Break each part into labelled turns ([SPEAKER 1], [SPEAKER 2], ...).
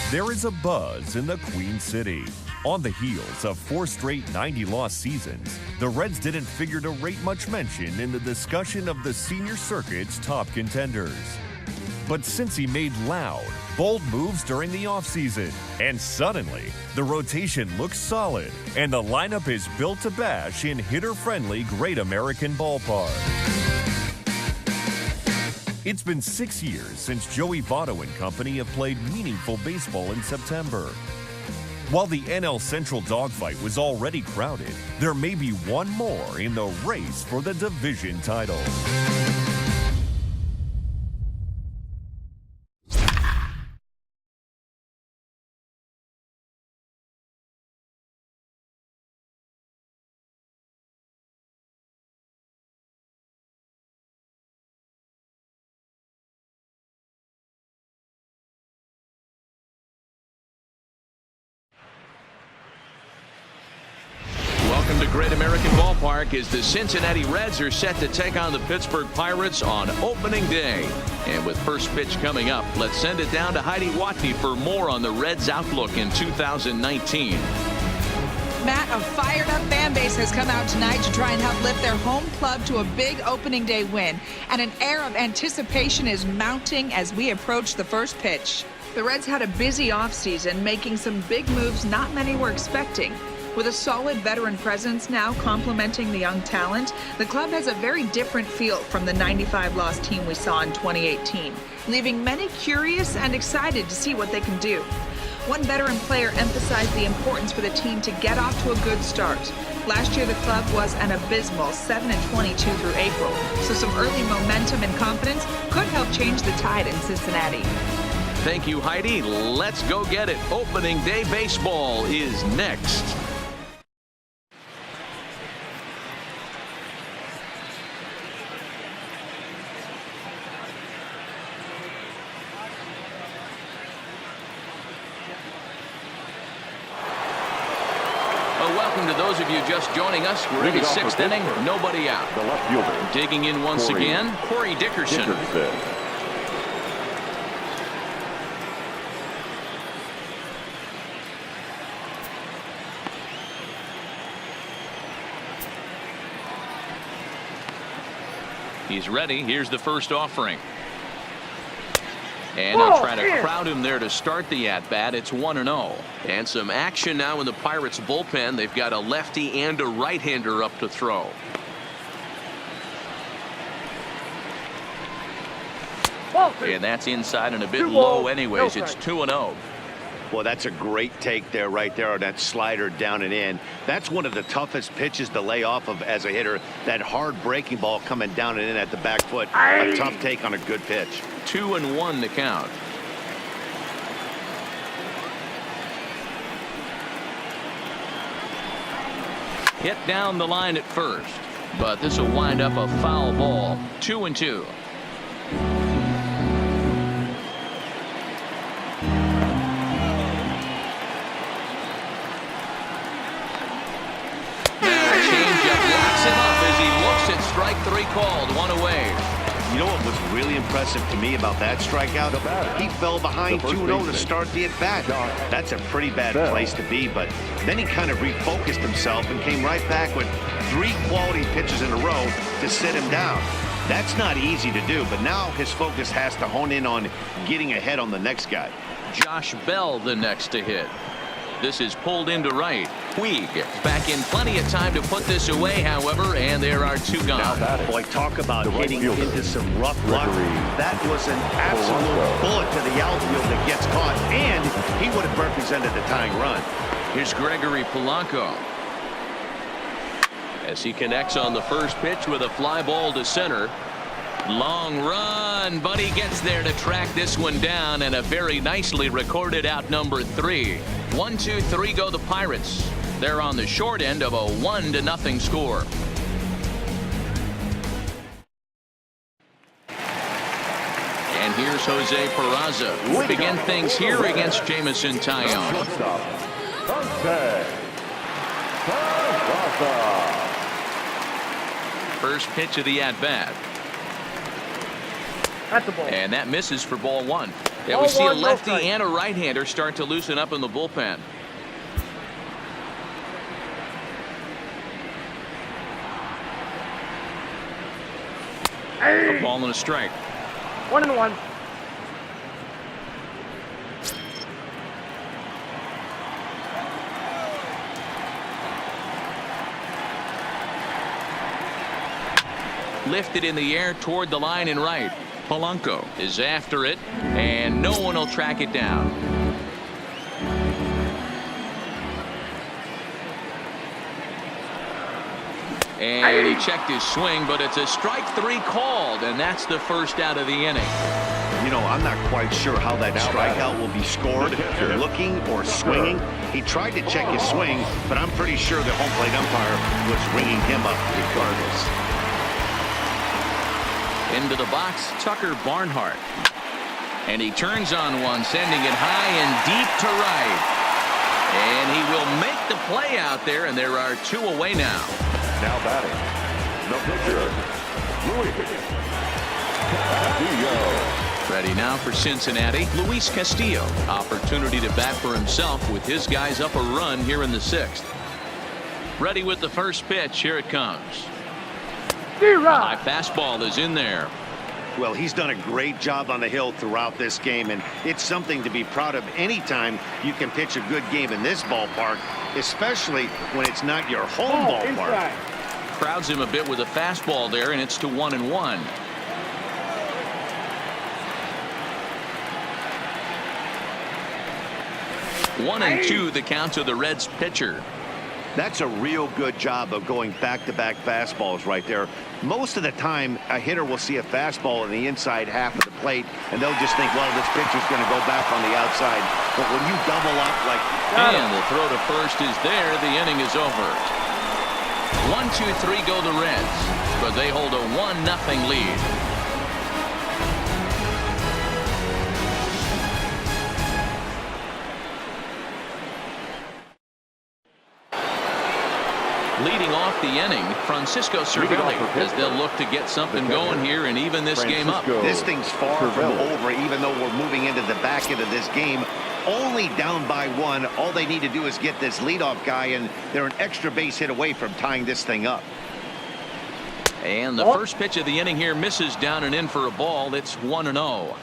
[SPEAKER 1] There is a buzz in the Queen City. On the heels of 4 straight 90-loss seasons, the Reds didn't figure to rate much mention in the discussion of the senior circuit's top contenders. But Cincy made loud, bold moves during the offseason, and suddenly, the rotation looks solid, and the lineup is built to bash in hitter-friendly Great American Ballpark. It's been 6 years since Joey Votto and company have played meaningful baseball in September. While the NL Central dogfight was already crowded, there may be one more in the race for the division title.
[SPEAKER 2] Welcome to Great American Ballpark as the Cincinnati Reds are set to take on the Pittsburgh Pirates on opening day. And with first pitch coming up, let's send it down to Heidi Watney for more on the Reds' outlook in 2019.
[SPEAKER 3] Matt, a fired-up fan base has come out tonight to try and help lift their home club to a big opening day win. And an air of anticipation is mounting as we approach the first pitch. The Reds had a busy offseason, making some big moves not many were expecting. With a solid veteran presence now complementing the young talent, the club has a very different feel from the 95-loss team we saw in 2018, leaving many curious and excited to see what they can do. One veteran player emphasized the importance for the team to get off to a good start. Last year, the club was an abysmal 7-22 through April, so some early momentum and confidence could help change the tide in Cincinnati.
[SPEAKER 2] Thank you, Heidi. Let's go get it. Opening day baseball is next. Welcome to those of you just joining us. We're in the 6th inning, nobody out.
[SPEAKER 4] The left fielder.
[SPEAKER 2] Digging in once again, Corey Dickerson. He's ready. Here's the first offering. And they'll try to crowd him there to start the at-bat. It's 1-0. And some action now in the Pirates bullpen. They've got a lefty and a right-hander up to throw. And that's inside and a bit low anyways. It's 2-0.
[SPEAKER 5] Well, that's a great take there right there on that slider down and in. That's one of the toughest pitches to lay off of as a hitter. That hard breaking ball coming down and in at the back foot. A tough take on a good pitch.
[SPEAKER 2] 2-1 to count. Hit down the line at first, but this will wind up a foul ball. 2-2. Strike 3 called, 1 away.
[SPEAKER 5] You know what was really impressive to me about that strikeout? He fell behind 2-0 to start the at-bat. That's a pretty bad place to be, but then he kind of refocused himself and came right back with 3 quality pitches in a row to sit him down. That's not easy to do, but now his focus has to hone in on getting ahead on the next guy.
[SPEAKER 2] Josh Bell the next to hit. This is pulled into right. Puig back in plenty of time to put this away, however, and there are 2 gone.
[SPEAKER 5] Boy, talk about hitting into some rough luck. That was an absolute bullet to the outfield that gets caught, and he would have represented the tying run.
[SPEAKER 2] Here's Gregory Polanco as he connects on the first pitch with a fly ball to center. Long run, but he gets there to track this one down, and a very nicely recorded out number 3. 1-2-3 go the Pirates. They're on the short end of a 1-0 score. And here's Jose Peraza. We'll begin things here against Jamison Tyone. First pitch of the at-bat.
[SPEAKER 4] That's the ball.
[SPEAKER 2] And that misses for ball one. Yeah,
[SPEAKER 4] Ball
[SPEAKER 2] we see a
[SPEAKER 4] one, no
[SPEAKER 2] lefty
[SPEAKER 4] strike.
[SPEAKER 2] and a right-hander start to loosen up in the bullpen. A ball and a strike.
[SPEAKER 4] 1-1.
[SPEAKER 2] Lifted in the air toward the line and right. Polanco is after it, and no one will track it down. And he checked his swing, but it's a strike three called, and that's the first out of the inning.
[SPEAKER 5] You know, I'm not quite sure how that strikeout will be scored, looking or swinging. He tried to check his swing, but I'm pretty sure the home plate umpire was ringing him up regardless.
[SPEAKER 2] Into the box, Tucker Barnhart. And he turns on one, sending it high and deep to right. And he will make the play out there, and there are two away now.
[SPEAKER 6] Now batting, the pitcher, Luis Castillo.
[SPEAKER 2] Ready now for Cincinnati, Luis Castillo. Opportunity to bat for himself with his guys up a run here in the sixth. Ready with the first pitch. Here it comes. High fastball is in there.
[SPEAKER 5] Well, he's done a great job on the hill throughout this game, and it's something to be proud of anytime you can pitch a good game in this ballpark, especially when it's not your home ballpark.
[SPEAKER 2] Crowds him a bit with a fastball there, and it's to 1-1. One and two, the count to the Reds pitcher.
[SPEAKER 5] That's a real good job of going back-to-back fastballs right there. Most of the time, a hitter will see a fastball in the inside half of the plate, and they'll just think, well, this pitcher's going to go back on the outside. But when you double up like...
[SPEAKER 2] And the throw to first is there. The inning is over. 1-2-3 go the Reds, but they hold a 1-0 lead. Leading off the inning, Francisco Cervelli, as they'll look to get something going here and even this game up.
[SPEAKER 5] This thing's far from over, even though we're moving into the back end of this game. Only down by one. All they need to do is get this leadoff guy, and they're an extra base hit away from tying this thing up.
[SPEAKER 2] And the first pitch of the inning here misses down and in for a ball. It's 1-0.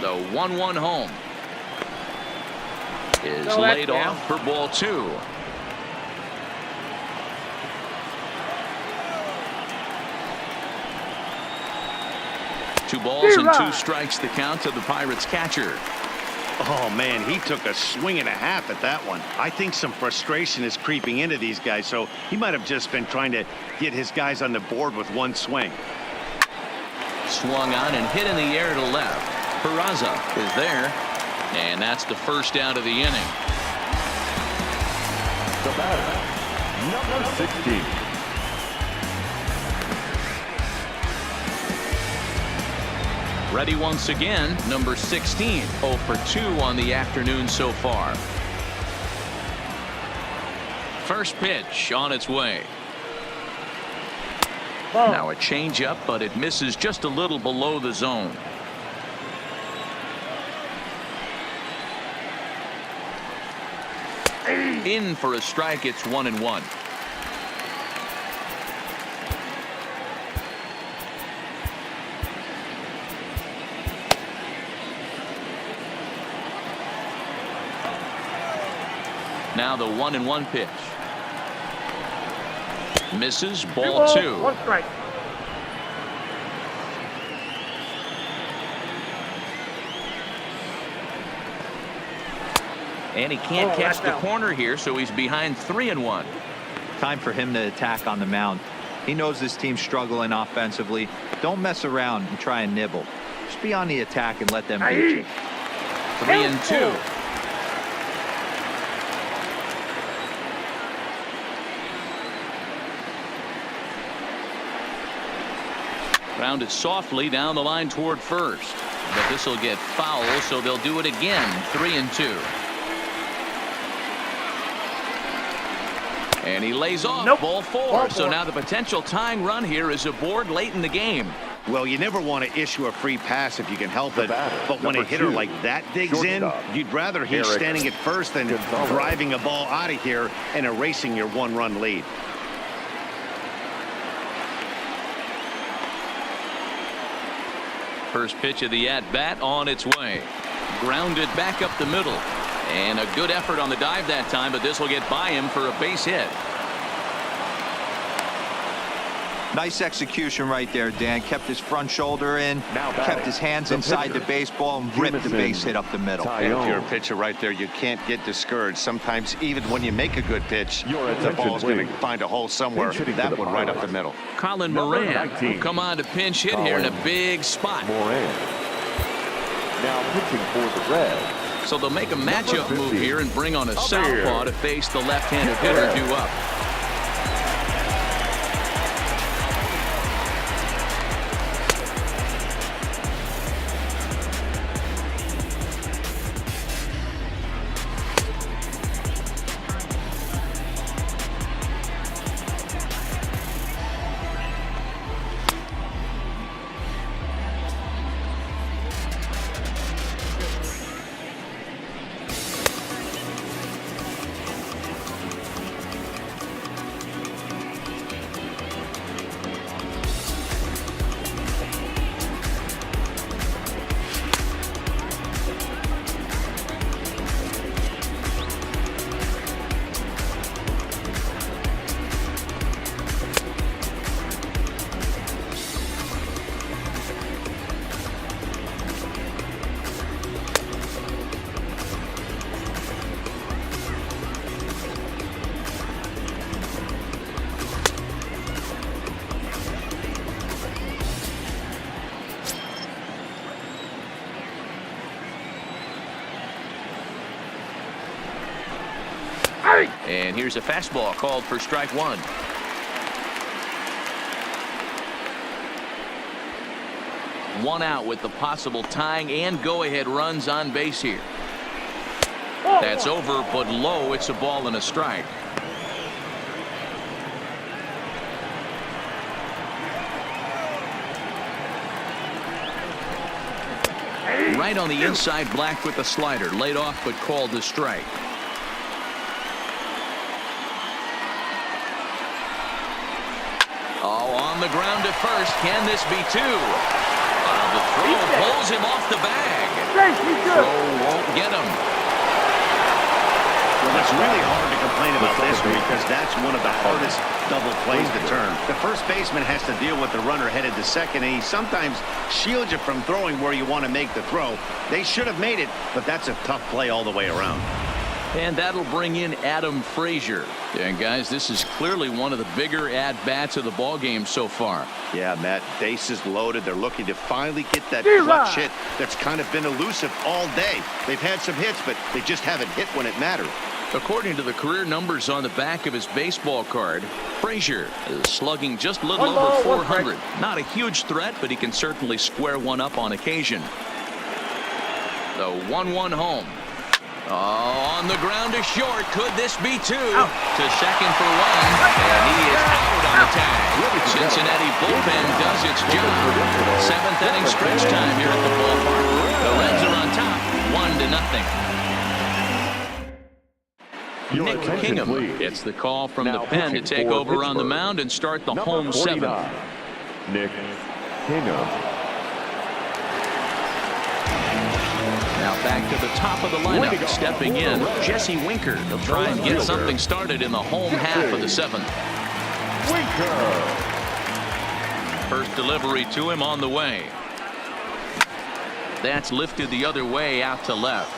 [SPEAKER 2] The 1-1 home is laid off for ball two. Two balls and two strikes, the count to the Pirates catcher.
[SPEAKER 5] Oh, man, he took a swing and a half at that one. I think some frustration is creeping into these guys, so he might have just been trying to get his guys on the board with one swing.
[SPEAKER 2] Swung on and hit in the air to left. Peraza is there, and that's the first out of the inning.
[SPEAKER 6] The batter, number 16.
[SPEAKER 2] Ready once again, number 16. 0 for 2 on the afternoon so far. First pitch on its way. Now a changeup, but it misses just a little below the zone. In for a strike. It's 1-1. Now the 1-1 pitch. Misses. Ball two.
[SPEAKER 4] One strike.
[SPEAKER 2] And he can't catch the corner here, so he's behind 3-1.
[SPEAKER 7] Time for him to attack on the mound. He knows this team's struggling offensively. Don't mess around and try and nibble. Just be on the attack and let them beat you.
[SPEAKER 2] 3-2. Grounded softly down the line toward first. But this will get foul, so they'll do it again. 3-2. And he lays off ball four. So now the potential tying run here is aboard late in the game.
[SPEAKER 5] Well, you never want to issue a free pass if you can help it. But when a hitter like that digs in, you'd rather he's standing at first than driving a ball out of here and erasing your one-run lead.
[SPEAKER 2] First pitch of the at-bat on its way. Grounded back up the middle. And a good effort on the dive that time, but this will get by him for a base hit.
[SPEAKER 7] Nice execution right there, Dan. Kept his front shoulder in, kept his hands inside the baseball, and ripped the base hit up the middle.
[SPEAKER 5] And if you're a pitcher right there, you can't get discouraged. Sometimes even when you make a good pitch, the ball's going to find a hole somewhere. That one right up the middle.
[SPEAKER 2] Colin Moran will come on to pinch hit here in a big spot.
[SPEAKER 6] Moran. Now pitching for the Reds.
[SPEAKER 2] So they'll make a matchup move here and bring on a southpaw to face the left-handed hitter due up. And here's a fastball called for strike one. One out with the possible tying and go-ahead runs on base here. That's over, but low. It's a ball and a strike. Right on the inside, Black with the slider. Laid off, but called a strike. Oh, on the ground to first. Can this be two? The throw pulls him off the bag. Throw won't get him.
[SPEAKER 5] Well, it's really hard to complain about this because that's one of the hardest double plays to turn. The first baseman has to deal with the runner headed to second, and he sometimes shields you from throwing where you want to make the throw. They should have made it, but that's a tough play all the way around.
[SPEAKER 2] And that'll bring in Adam Frazier. And guys, this is clearly one of the bigger at-bats of the ball game so far.
[SPEAKER 5] Yeah, Matt, bases loaded. They're looking to finally get that clutch hit that's kind of been elusive all day. They've had some hits, but they just haven't hit when it mattered.
[SPEAKER 2] According to the career numbers on the back of his baseball card, Frazier is slugging just a little over 400. Not a huge threat, but he can certainly square one up on occasion. The 1-1 home. Oh, on the ground to short. Could this be two? To second for one. And he is out on the tag. Cincinnati bullpen does its job. Seventh inning stretch time here at the ballpark. The Reds are on top, 1-0. Nick Kingham gets the call from the pen to take over on the mound and start the home seventh.
[SPEAKER 6] Nick Kingham.
[SPEAKER 2] Now back to the top of the lineup. Stepping in, Jesse Winker. He'll try and get something started in the home half of the seventh. First delivery to him on the way. That's lifted the other way out to left.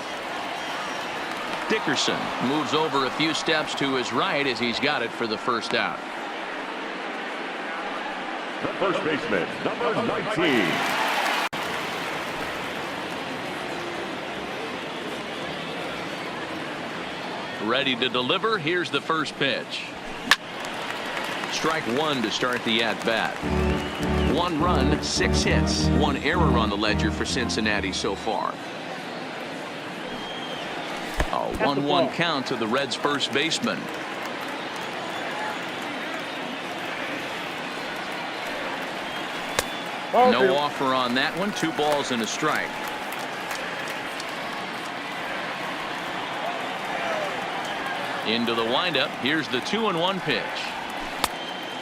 [SPEAKER 2] Dickerson moves over a few steps to his right as he's got it for the first out.
[SPEAKER 6] The first baseman, number 19.
[SPEAKER 2] Ready to deliver. Here's the first pitch. Strike one to start the at-bat. 1 run, 6 hits, 1 error on the ledger for Cincinnati so far. A 1-1 count to the Reds' first baseman. No offer on that one. 2 balls and a strike. Into the windup. Here's the 2-1 pitch.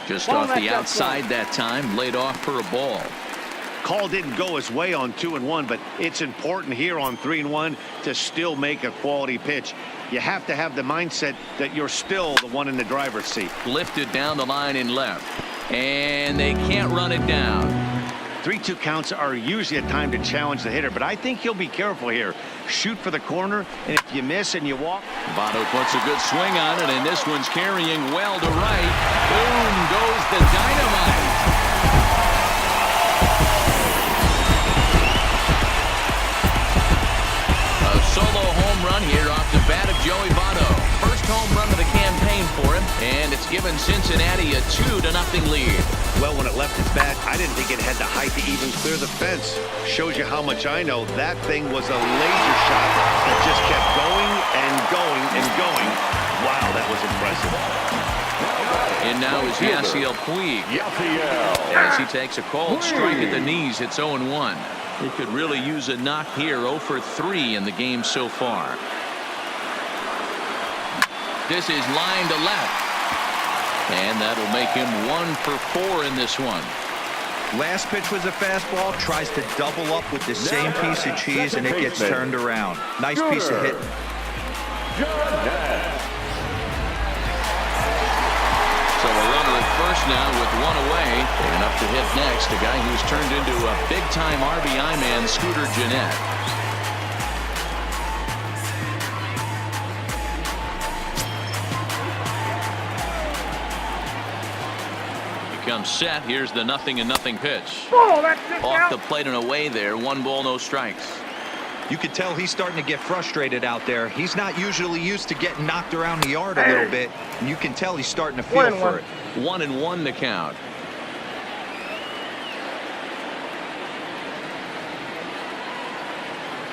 [SPEAKER 2] Just off the outside that time. Laid off for a ball.
[SPEAKER 5] Call didn't go his way on 2-1, but it's important here on 3-1 to still make a quality pitch. You have to have the mindset that you're still the one in the driver's seat.
[SPEAKER 2] Lifted down the line in left. And they can't run it down.
[SPEAKER 5] 3-2 counts are usually a time to challenge the hitter, but I think he'll be careful here. Shoot for the corner, and if you miss and you walk.
[SPEAKER 2] Votto puts a good swing on it, and this one's carrying well to right. Boom goes the dynamite. A solo home run here off the bat of Joey Votto. First home run of the campaign for him, and it's given Cincinnati a 2-0 lead.
[SPEAKER 5] Well, when it left its bat, I didn't think it had the height to even clear the fence. Shows you how much I know. That thing was a laser shot that just kept going and going and going. Wow, that was impressive.
[SPEAKER 2] And now is Yasiel Puig. As he takes a called strike at the knees, it's 0-1. He could really use a knock here. 0 for 3 in the game so far. This is line to left. And that'll make him 1 for 4 in this one.
[SPEAKER 7] Last pitch was a fastball. Tries to double up with the same piece of cheese, and it gets turned around. Nice piece of hitting.
[SPEAKER 2] So a runner at first now with 1 away. And up to hit next, a guy who's turned into a big-time RBI man, Scooter Gennett. Comes set. Here's the 0-0 pitch. Off the plate and away there. 1 ball, no strikes.
[SPEAKER 7] You could tell he's starting to get frustrated out there. He's not usually used to getting knocked around the yard a little bit, and you can tell he's starting to feel for it.
[SPEAKER 2] 1-1 the count.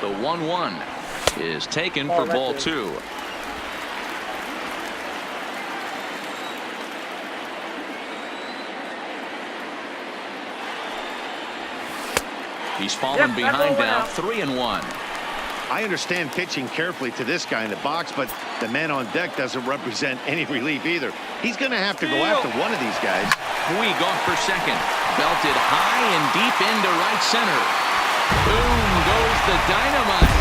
[SPEAKER 2] The 1-1 is taken for ball 2. He's fallen behind now, 3-1.
[SPEAKER 5] I understand pitching carefully to this guy in the box, but the man on deck doesn't represent any relief either. He's going to have to go after one of these guys.
[SPEAKER 2] Puig off for second. Belted high and deep into right center. Boom goes the dynamite.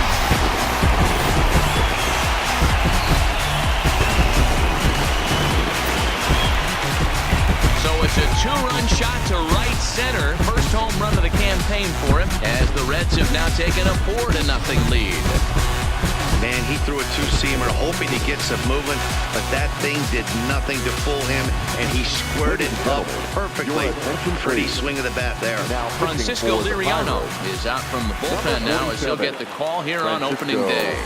[SPEAKER 2] So it's a 2-run shot to right center. First home run of the campaign for him, as the Reds have now taken a 4-0 lead.
[SPEAKER 5] Man, he threw a 2-seamer hoping to get some movement, but that thing did nothing to fool him, and he squared it up perfectly. Pretty swing of the bat there.
[SPEAKER 2] Francisco Liriano is out from the bullpen now, as he'll get the call here on opening day.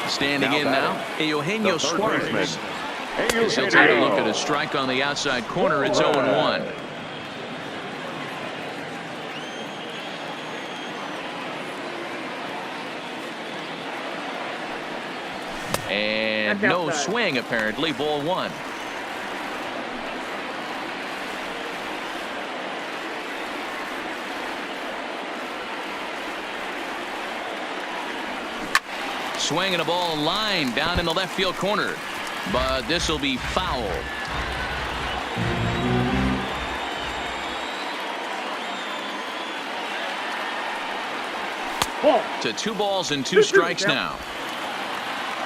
[SPEAKER 2] Standing in now, Eugenio Suarez. As he'll take a look at a strike on the outside corner. It's 0-1. And no swing, apparently. Ball 1. Swinging a ball line down in the left field corner, but this will be foul. To 2 balls and 2 strikes now.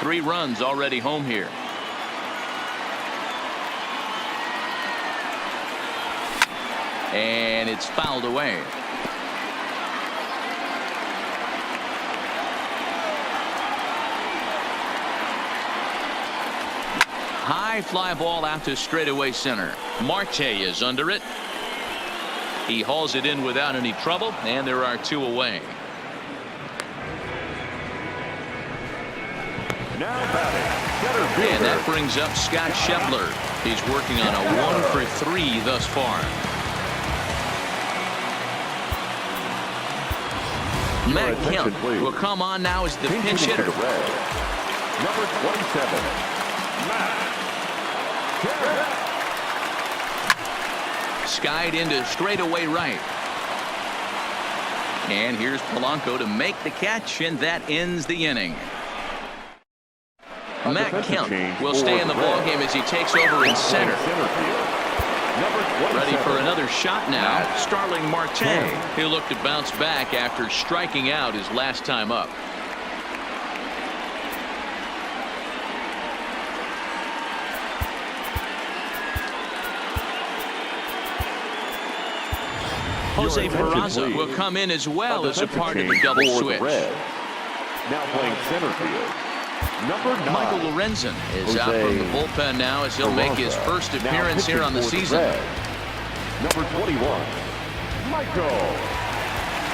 [SPEAKER 2] 3 runs already home here. And it's fouled away. High fly ball out to straightaway center. Marte is under it. He hauls it in without any trouble, and there are 2 away.
[SPEAKER 6] Now batting,
[SPEAKER 2] And that brings up Scott Schebler. He's working on a 1 for 3 thus far. Matt Kemp will come on now as the pinch hitter.
[SPEAKER 6] Number 27, Matt Kemp.
[SPEAKER 2] Skied into straightaway right. And here's Polanco to make the catch, and that ends the inning. Matt Kemp will stay in the ballgame as he takes over in center. Ready for another shot now, Starling Marte. He'll look to bounce back after striking out his last time up. Jose Peraza will come in as well as a part of the double switch.
[SPEAKER 6] Now playing center field, number 9.
[SPEAKER 2] Michael Lorenzen is out from the bullpen now as he'll make his first appearance here on the season.
[SPEAKER 6] Number 21, Michael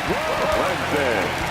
[SPEAKER 6] Lorenzen.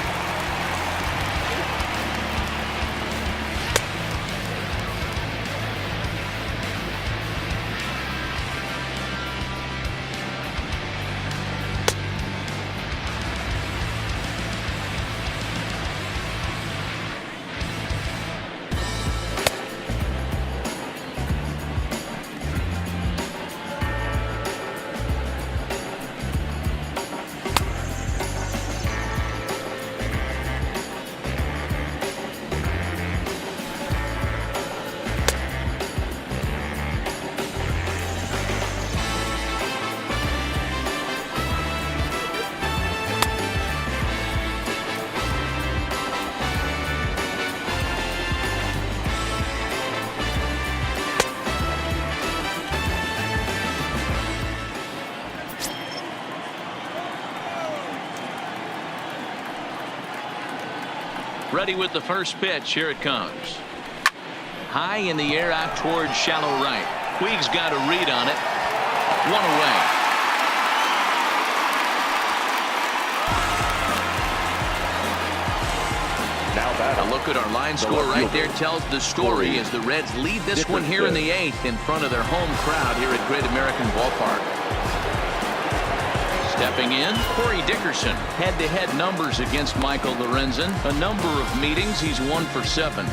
[SPEAKER 2] Ready with the first pitch. Here it comes. High in the air out towards shallow right. Puig's got a read on it. One away. A look at our line score right there tells the story as the Reds lead this one here in the 8th in front of their home crowd here at Great American Ballpark. Stepping in, Corey Dickerson. Head-to-head numbers against Michael Lorenzen. A number of meetings. He's 1 for 7.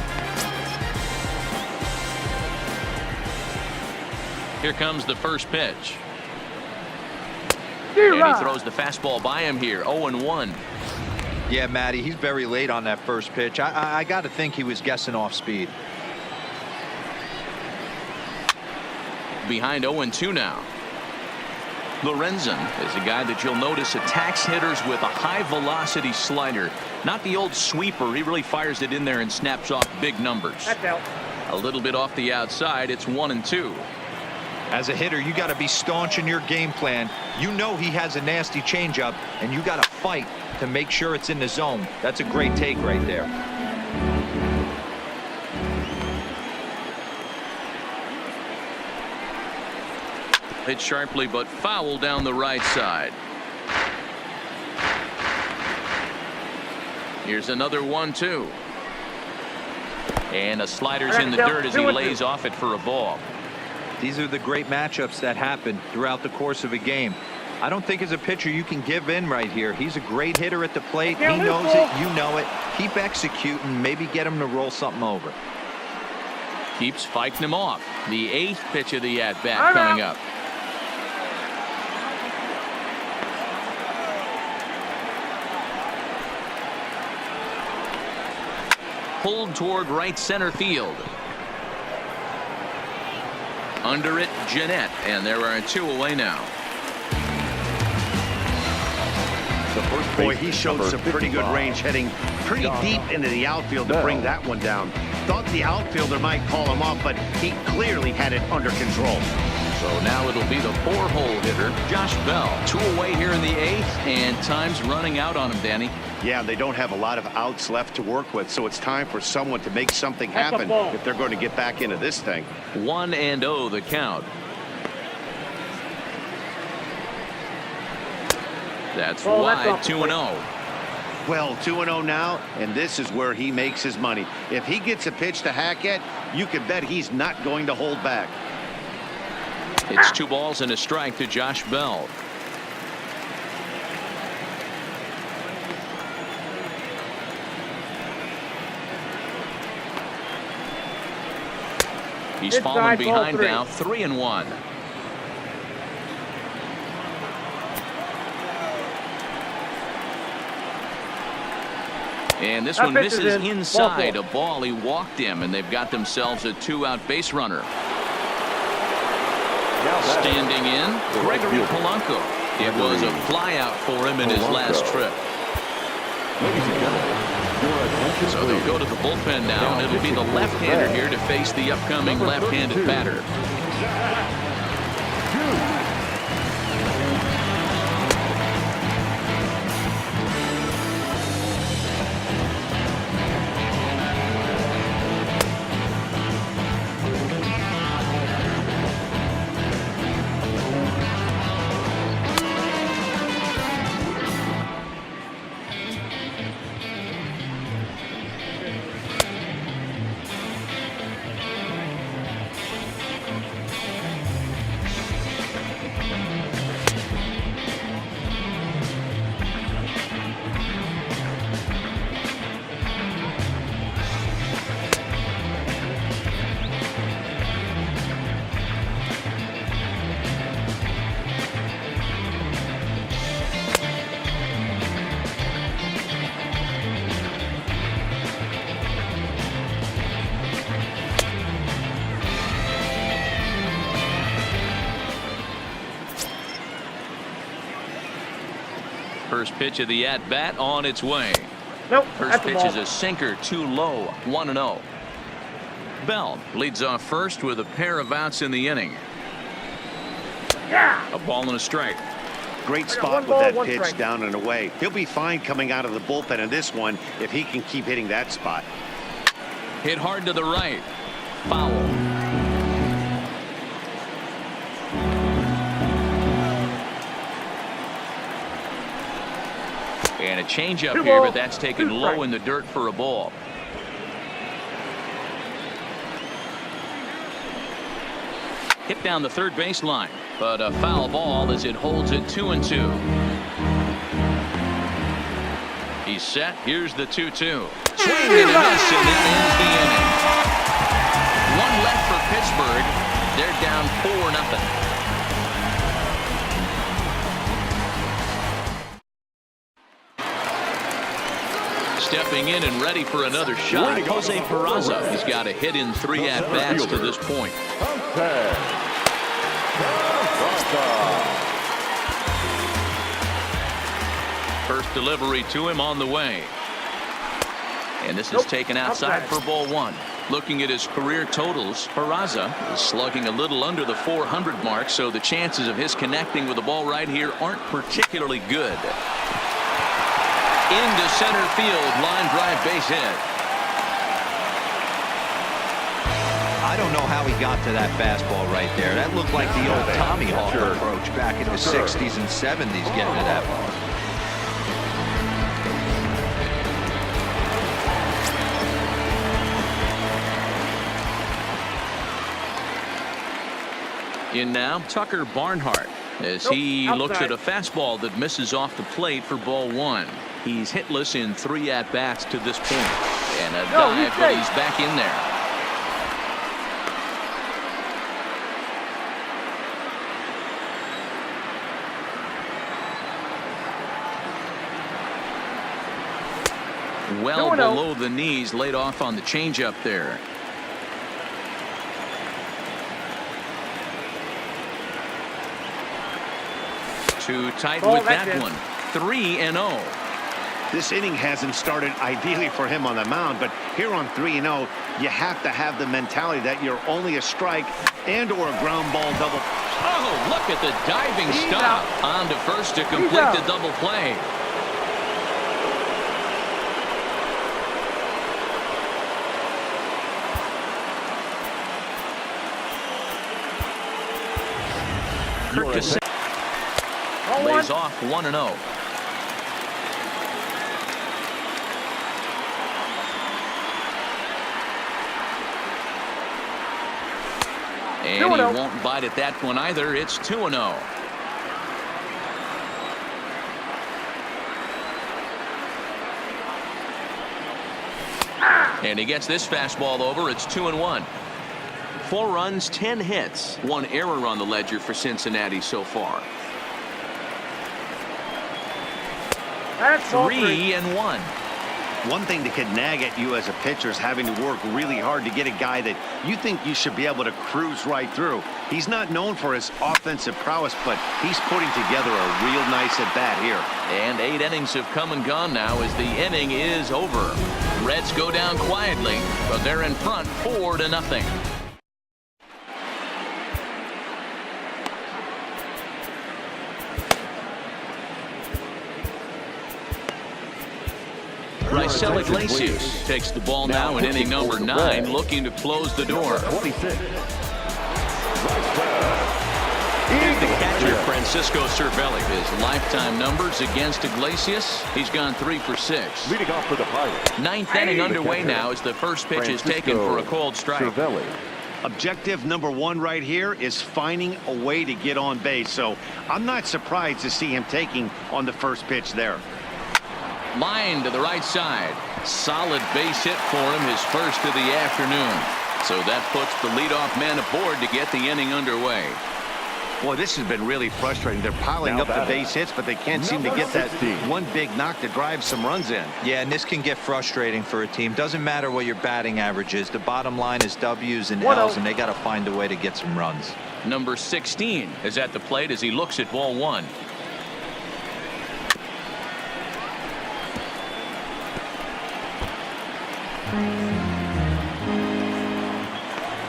[SPEAKER 2] Here comes the first pitch. And he throws the fastball by him here. 0-1.
[SPEAKER 7] Yeah, Matty, he's very late on that first pitch. I got to think he was guessing off speed.
[SPEAKER 2] Behind 0-2 now. Lorenzen is a guy that you'll notice attacks hitters with a high-velocity slider. Not the old sweeper. He really fires it in there and snaps off big numbers. A little bit off the outside. It's 1-2.
[SPEAKER 7] As a hitter, you got to be staunch in your game plan. You know he has a nasty changeup, and you got to fight to make sure it's in the zone. That's a great take right there.
[SPEAKER 2] Hit sharply but foul down the right side. Here's another 1-2. And a slider's in the dirt as he lays off it for a ball.
[SPEAKER 7] These are the great matchups that happen throughout the course of a game. I don't think as a pitcher you can give in right here. He's a great hitter at the plate. He knows it. You know it. Keep executing. Maybe get him to roll something over.
[SPEAKER 2] Keeps fighting him off. The 8th pitch of the at-bat coming up. Pulled toward right center field. Under it, Jeanette, and there are 2 away now.
[SPEAKER 5] Boy, he showed some pretty good range heading pretty deep into the outfield to bring that one down. Thought the outfielder might call him off, but he clearly had it under control.
[SPEAKER 2] So now it'll be the 4-hole hitter, Josh Bell. 2 away here in the 8th, and time's running out on him, Danny.
[SPEAKER 5] Yeah, they don't have a lot of outs left to work with, so it's time for someone to make something happen if they're going to get back into this thing.
[SPEAKER 2] 1-0 the count. That's wide. 2-0.
[SPEAKER 5] Well, 2-0 now, and this is where he makes his money. If he gets a pitch to Hackett, You can bet he's not going to hold back.
[SPEAKER 2] It's 2 balls and a strike to Josh Bell. He's fallen behind now, 3-1. And this one misses inside a ball. He walked him, and they've got themselves a 2-out base runner. Standing in, Gregory Polanco. It was a flyout for him in his last trip. So they'll go to the bullpen now, and it'll be the left-hander here to face the upcoming left-handed batter. First pitch of the at-bat on its way. First pitch is a sinker, too low, 1-0. Bell leads off first with a pair of outs in the inning. A ball and a strike.
[SPEAKER 5] Great spot with that pitch down and away. He'll be fine coming out of the bullpen in this one if he can keep hitting that spot.
[SPEAKER 2] Hit hard to the right. Foul. And a changeup here, but that's taken low in the dirt for a ball. Hit down the third baseline, but a foul ball as it holds it 2-2. He's set. Here's the 2-2. Swing and a miss, and that ends the inning. One left for Pittsburgh. They're down 4-0. Stepping in and ready for another shot, Jose Peraza. He's got a hit in 3 at-bats to this point. First delivery to him on the way. And this is taken outside for ball 1. Looking at his career totals, Peraza is slugging a little under the 400 mark, so the chances of his connecting with the ball right here aren't particularly good. Into center field, line drive base hit.
[SPEAKER 7] I don't know how he got to that fastball right there. That looked like the old Tommy Hawk approach back in the 60s and 70s getting to that ball.
[SPEAKER 2] In now, Tucker Barnhart, as he looks at a fastball that misses off the plate for ball 1. He's hitless in 3 at-bats to this point. And a dive, but he's back in there. Well below the knees, laid off on the changeup there. Too tight with that one. 3-0.
[SPEAKER 5] This inning hasn't started ideally for him on the mound, but here on 3-0, you have to have the mentality that you're only a strike and or a ground ball double.
[SPEAKER 2] Oh, look at the diving stop. On to first to complete the double play. Kirk lays off 1-0. And he won't bite at that one either. It's 2-0. And he gets this fastball over. It's 2-1. 4 runs, 10 hits, 1 error on the ledger for Cincinnati so far. 3-1.
[SPEAKER 5] One thing that could nag at you as a pitcher is having to work really hard to get a guy that you think you should be able to cruise right through. He's not known for his offensive prowess, but he's putting together a real nice at-bat here.
[SPEAKER 2] And 8 innings have come and gone now as the inning is over. Reds go down quietly, but they're in front 4-0. Raisel Iglesias takes the ball now in inning number 9, looking to close the door.
[SPEAKER 6] 26.
[SPEAKER 2] Here's the catcher, Francisco Cervelli. His lifetime numbers against Iglesias, he's gone 3 for 6.
[SPEAKER 6] Leading off for the Pirates.
[SPEAKER 2] 9th inning underway now as the first pitch is taken for a cold strike.
[SPEAKER 6] Cervelli.
[SPEAKER 5] Objective number 1 right here is finding a way to get on base. So I'm not surprised to see him taking on the first pitch there.
[SPEAKER 2] Line to the right side. Solid base hit for him, his first of the afternoon. So that puts the leadoff man aboard to get the inning underway.
[SPEAKER 5] Boy, this has been really frustrating. They're piling up the base hits, but they can't seem to get that one big knock to drive some runs in.
[SPEAKER 7] Yeah, and this can get frustrating for a team. Doesn't matter what your batting average is. The bottom line is W's and L's, and they got to find a way to get some runs.
[SPEAKER 2] Number 16 is at the plate as he looks at ball 1.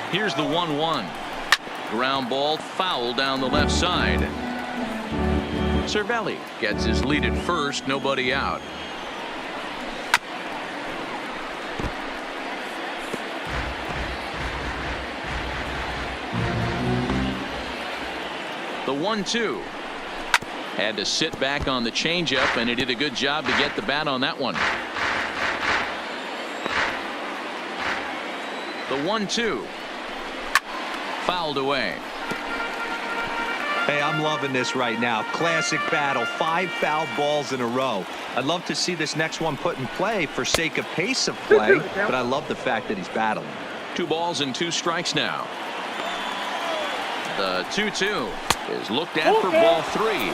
[SPEAKER 2] Here's the 1-1. Ground ball foul down the left side. Cervelli gets his lead at first, nobody out. The 1-2. Had to sit back on the changeup, and he did a good job to get the bat on that one. The 1-2. Fouled away.
[SPEAKER 7] Hey, I'm loving this right now. Classic battle. 5 foul balls in a row. I'd love to see this next one put in play for sake of pace of play, but I love the fact that he's battling.
[SPEAKER 2] 2 balls and 2 strikes now. The 2-2 is looked at for ball 3.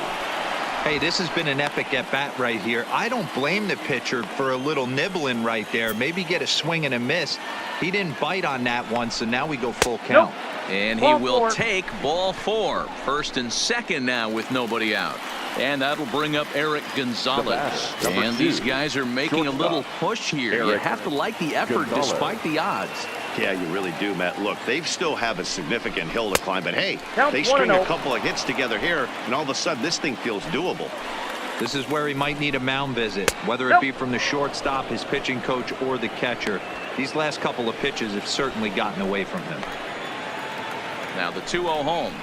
[SPEAKER 7] Hey, this has been an epic at-bat right here. I don't blame the pitcher for a little nibbling right there. Maybe get a swing and a miss. He didn't bite on that one, so now we go full count.
[SPEAKER 2] And he will take ball 4. First and second now with nobody out. And that'll bring up Eric Gonzalez. And these guys are making a little push here. You have to like the effort despite the odds.
[SPEAKER 5] Yeah, you really do, Matt. Look, they still have a significant hill to climb, but hey, they string a couple of hits together here, and all of a sudden this thing feels doable.
[SPEAKER 7] This is where he might need a mound visit, whether it be from the shortstop, his pitching coach, or the catcher. These last couple of pitches have certainly gotten away from him.
[SPEAKER 2] Now the 2-0 home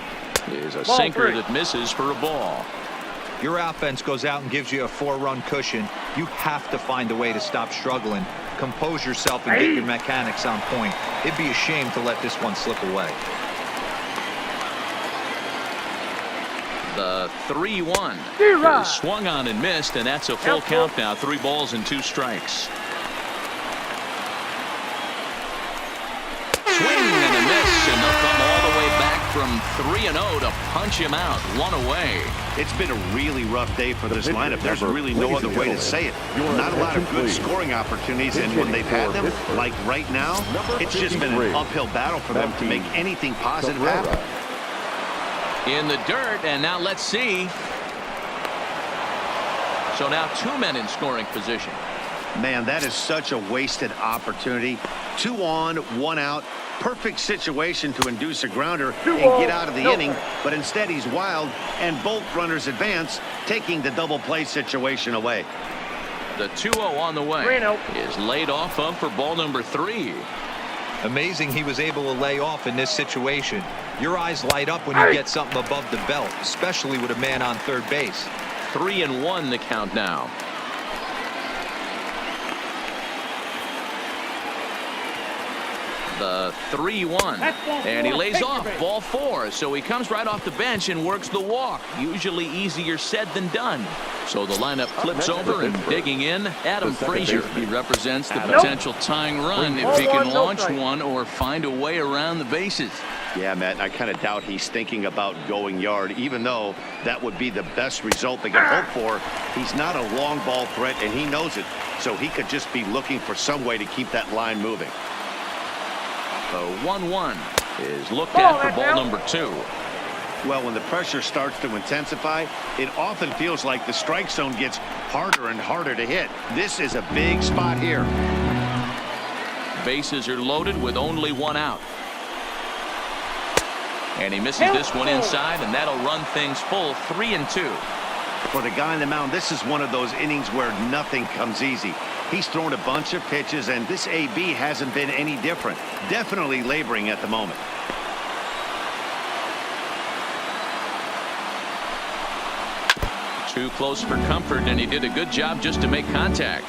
[SPEAKER 2] is a sinker that misses for a ball.
[SPEAKER 7] Your offense goes out and gives you a 4-run cushion. You have to find a way to stop struggling. Compose yourself and get your mechanics on point. It'd be a shame to let this one slip away.
[SPEAKER 2] The 3-1 is swung on and missed, and that's a full count now. 3 balls and 2 strikes. Swing and a miss, and they'll come all the way back from 3-0 to punch him out. 1 away.
[SPEAKER 5] It's been a really rough day for this lineup. There's really no other way to say it. Not a lot of good scoring opportunities, and when they've had them, like right now, it's just been an uphill battle for them to make anything positive happen.
[SPEAKER 2] In the dirt, and now let's see. So now 2 men in scoring position.
[SPEAKER 5] Man, that is such a wasted opportunity. 2 on, 1 out. Perfect situation to induce a grounder and get out of the inning, but instead he's wild, and both runners advance, taking the double play situation away.
[SPEAKER 2] The 2-0 on the way is laid off of for ball number 3.
[SPEAKER 7] Amazing he was able to lay off in this situation. Your eyes light up when you get something above the belt, especially with a man on third base.
[SPEAKER 2] 3-1 the count now. The 3-1. And he lays off ball 4. So he comes right off the bench and works the walk. Usually easier said than done. So the lineup flips over and digging in, Adam Frazier. He represents the potential tying run if he can launch one or find a way around the bases.
[SPEAKER 5] Yeah, Matt, I kind of doubt he's thinking about going yard, even though that would be the best result they could hope for. He's not a long ball threat, and he knows it. So he could just be looking for some way to keep that line moving.
[SPEAKER 2] The 1-1 is looked at for ball number 2.
[SPEAKER 5] Well, when the pressure starts to intensify, it often feels like the strike zone gets harder and harder to hit. This is a big spot here.
[SPEAKER 2] Bases are loaded with only 1 out. And he misses this one inside, and that'll run things full 3-2.
[SPEAKER 5] For the guy on the mound, this is one of those innings where nothing comes easy. He's thrown a bunch of pitches, and this AB hasn't been any different. Definitely laboring at the moment.
[SPEAKER 2] Too close for comfort, and he did a good job just to make contact.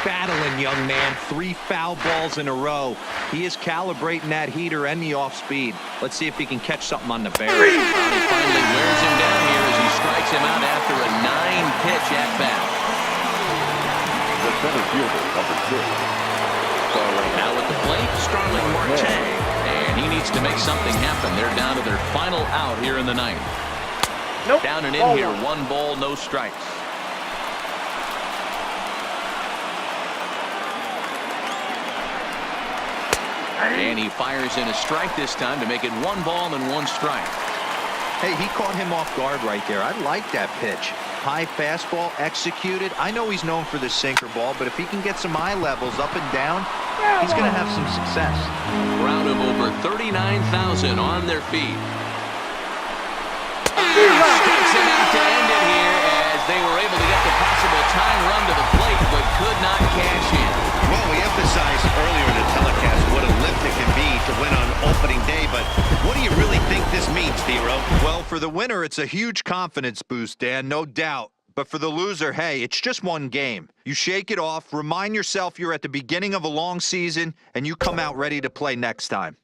[SPEAKER 7] Battling, young man. 3 foul balls in a row. He is calibrating that heater and the off speed. Let's see if he can catch something on the barrel.
[SPEAKER 2] He finally wears him down here as he strikes him out after a 9-pitch at bat.
[SPEAKER 6] The center fielder, number 6.
[SPEAKER 2] Now at the plate, Starling Marte. And he needs to make something happen. They're down to their final out here in the ninth. Down and in here, 1 ball, no strikes. And he fires in a strike this time to make it 1 ball and 1 strike.
[SPEAKER 7] Hey, he caught him off guard right there. I like that pitch. High fastball executed. I know he's known for the sinker ball, but if he can get some eye levels up and down, he's going to have some success.
[SPEAKER 2] Crowd of over 39,000 on their feet. Strikes him out to end it here as they were able to get the possible tying run to the plate, but could not cash in.
[SPEAKER 5] Well, we emphasized earlier in the telecast what a lift it can be to win on opening day, but what do you really think this means, Dero?
[SPEAKER 7] Well, for the winner, it's a huge confidence boost, Dan, no doubt. But for the loser, hey, it's just 1 game. You shake it off, remind yourself you're at the beginning of a long season, and you come out ready to play next time.